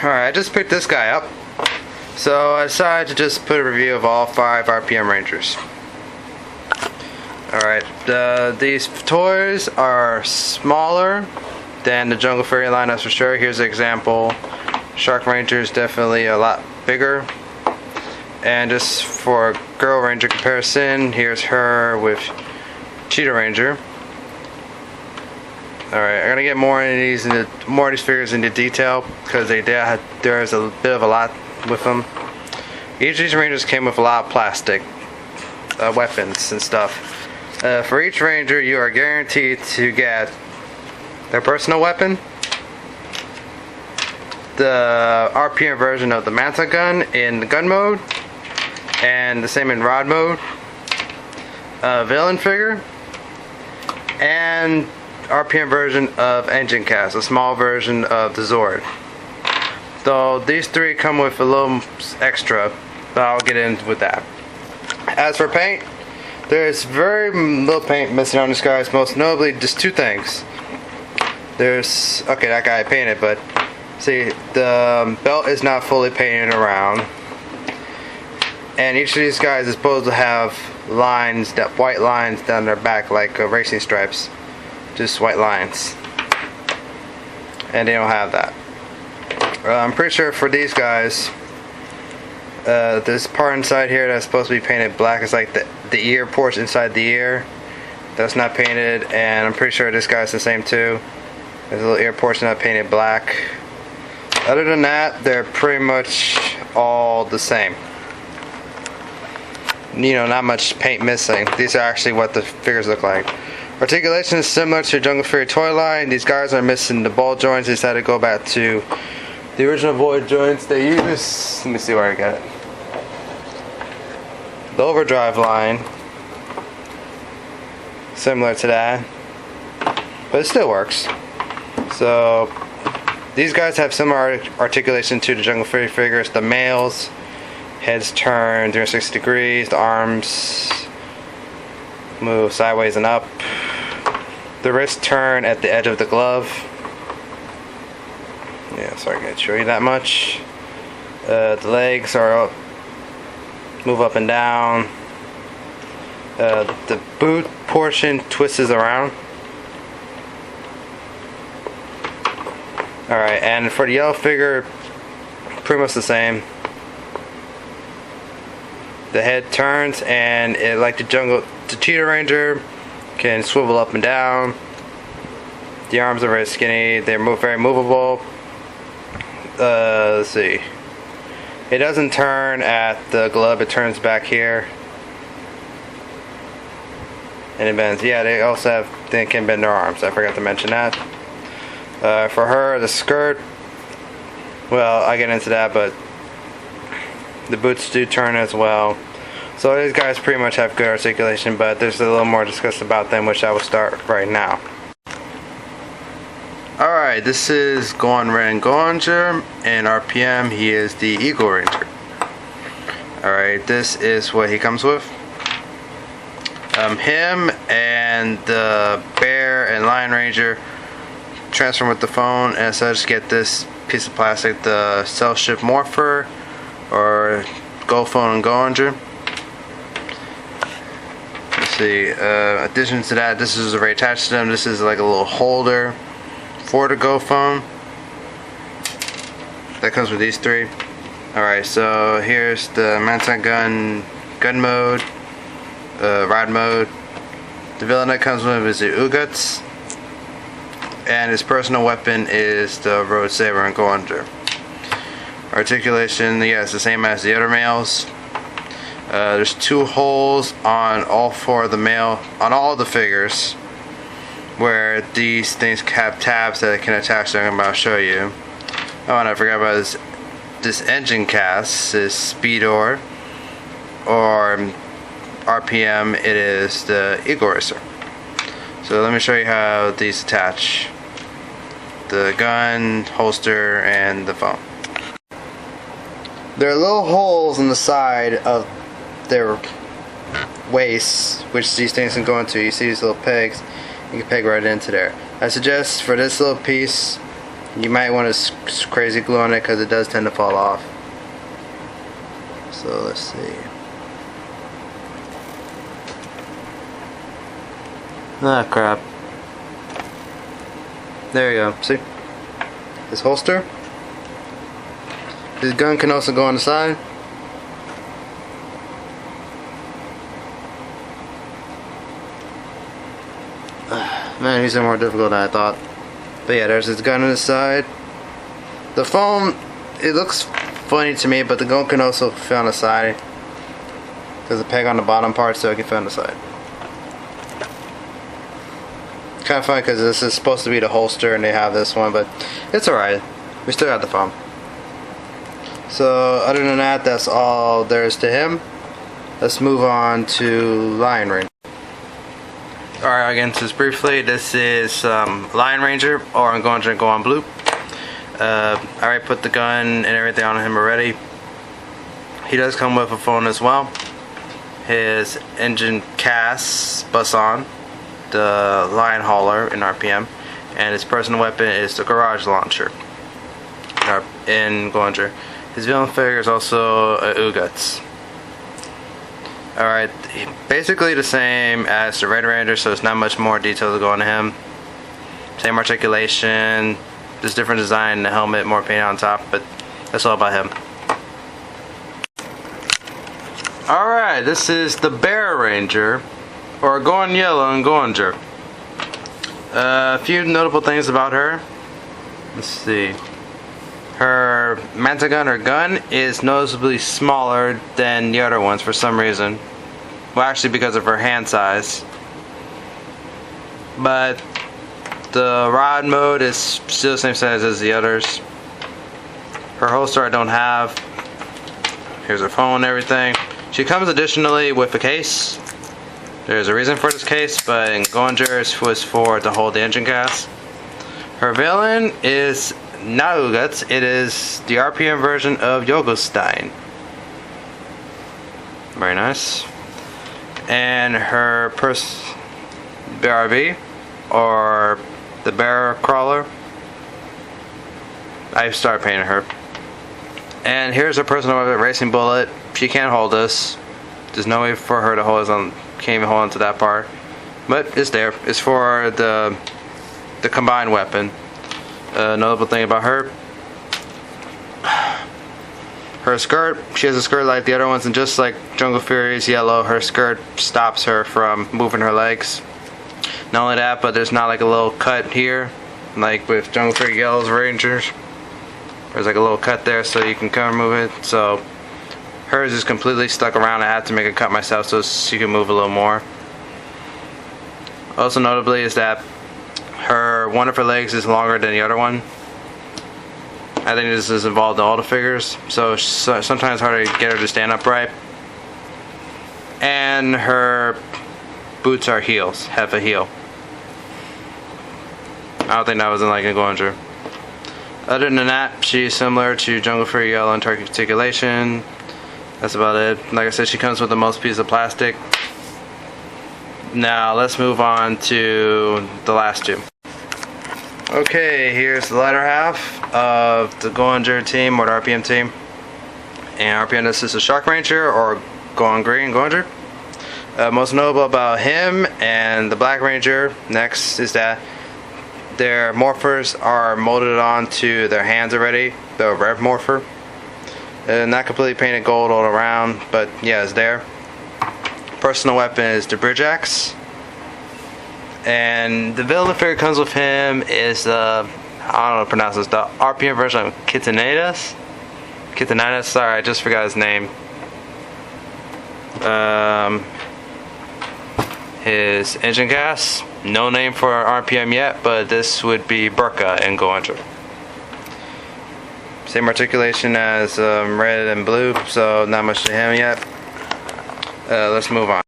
Alright, I just picked this guy up. So I decided to just put a review of all 5 RPM Rangers. Alright, these toys are smaller than the Jungle Fury line, that's for sure. Here's an example. Shark Ranger is definitely a lot bigger. And just for Girl Ranger comparison, here's her with Cheetah Ranger. Alright, I'm gonna get more of these figures into detail because there's a bit of a lot with them. Each of these Rangers came with a lot of plastic weapons and stuff. For each Ranger, you are guaranteed to get their personal weapon, the RPM version of the Manta gun in gun mode, and the same in rod mode, a villain figure, and RPM version of Engine Cast, a small version of the Zord. Though these 3 come with a little extra, but I'll get in with that. As for paint, there's very little paint missing on this guys, most notably just 2 things. Okay, that guy painted, but see, the belt is not fully painted around. And each of these guys is supposed to have lines, white lines down their back like racing stripes. Just white lines. And they don't have that. I'm pretty sure for these guys, this part inside here that's supposed to be painted black is like the ear portion inside the ear. That's not painted, and I'm pretty sure this guy's the same too. There's a little ear portion not painted black. Other than that, they're pretty much all the same. You know, not much paint missing. These are actually what the figures look like. Articulation is similar to Jungle Fury toy line. These guys are missing the ball joints. They decided to go back to the original void joints they used. Let me see where I got it. The Overdrive line. Similar to that. But it still works. So, these guys have similar articulation to the Jungle Fury figures. The males, heads turn 360 degrees. The arms move sideways and up. The wrists turn at the edge of the glove. Yeah, sorry I can't show you that much. The legs are move up and down. The boot portion twists around. Alright, and for the yellow figure, pretty much the same. The head turns, and like the Cheetah Ranger can swivel up and down. The arms are very skinny. They're very movable. Let's see. It doesn't turn at the glove. It turns back here, and it bends. Yeah, they can bend their arms. I forgot to mention that. For her, the skirt. Well, I get into that, but the boots do turn as well. So these guys pretty much have good articulation, but there's a little more discussed about them, which I will start right now. Alright, this is Gohan Ren Gohanger, and RPM, he is the Eagle Ranger. Alright, this is what he comes with. Him and the Bear and Lion Ranger transform with the phone, and so I just get this piece of plastic, the Cell Ship Morpher, or Go Phone and Gohanger. See, addition to that, this is already attached to them. This is like a little holder for the Go Phone that comes with these 3. Alright, so here's the Manta gun mode, rod mode. The villain that comes with is the Uguts, and his personal weapon is the Road Saber and Gohanger. Articulation, yeah, it's the same as the other males. There's 2 holes on all 4 of on all the figures, where these things have tabs that I can attach to them. I'm about to show you. Oh, and I forgot about this Engine Cast, this Speedor, or RPM, it is the Eagle Racer. So let me show you how these attach. The gun, holster, and the phone. There are little holes in the side of their waist, which these things can go into. You see these little pegs, you can peg right into there. I suggest for this little piece, You might want to crazy glue on it because it does tend to fall off. So let's see. Ah, crap. There you go. See? This holster. This gun can also go on the side. Man, these are more difficult than I thought. But yeah, there's this gun on the side. The foam, it looks funny to me, but the gun can also fit on the side. There's a peg on the bottom part so it can fit on the side. Kind of funny because this is supposed to be the holster and they have this one, but it's alright. We still got the foam. So other than that, that's all there is to him. Let's move on to Lion Ranger. Alright, again, just briefly, this is Lion Ranger, or I'm going to go on blue. I already put the gun and everything on him already. He does come with a phone as well. His engine cast bus on, the Lion Hauler in RPM, and his personal weapon is the Garage Launcher in Goinger. His villain figure is also a Uguts. Alright, basically the same as the Red Ranger, so it's not much more detail to go into him. Same articulation, just different design in the helmet, more paint on top, but that's all about him. Alright, this is the Bear Ranger, or Going Yellow in Goinger. A few notable things about her. Let's see. Her Manta gun, or gun, is noticeably smaller than the other ones for some reason. Well, actually because of her hand size. But the rod mode is still the same size as the others. Her holster I don't have. Here's her phone and everything. She comes additionally with a case. There's a reason for this case, but in Goinger it was for to hold the engine gas. Her villain is not Uguts, it is the RPM version of Yogostein. Very nice. And her BRB, or the Bear Crawler. I started painting her. And here's her personal weapon, Racing Bullet. She can't hold this. There's no way for her to hold this on. Can't even hold onto that part. But it's there. It's for the combined weapon. Notable thing about her. Her skirt, she has a skirt like the other ones, and just like Jungle Fury's yellow, her skirt stops her from moving her legs. Not only that, but there's not like a little cut here, like with Jungle Fury Yellow's Rangers. There's like a little cut there so you can kind of move it. So hers is completely stuck around. I had to make a cut myself so she can move a little more. Also notably is that one of her legs is longer than the other one. I think this is involved in all the figures, so sometimes it's hard to get her to stand upright. And her boots are heels, have a heel. I don't think that was in like a Goinger. Other than that, she's similar to Jungle Fury Yellow in articulation. That's about it. Like I said, she comes with the most piece of plastic. Now let's move on to the last two. Okay, here's the latter half of the Goinger team, or the RPM team. And RPM, this is the Shark Ranger, or Going Green Goinger. Most notable about him and the Black Ranger next is that their morphers are molded onto their hands already, the Rev Morpher. Not completely painted gold all around, but yeah, it's there. Personal weapon is the Bridge Axe. And the villain figure comes with him is I don't know how to pronounce this, the RPM version of Kitanidas. Sorry, I just forgot his name. His engine gas, no name for RPM yet, but this would be Burka in Goinger. Same articulation as red and blue, so not much to him yet. Let's move on.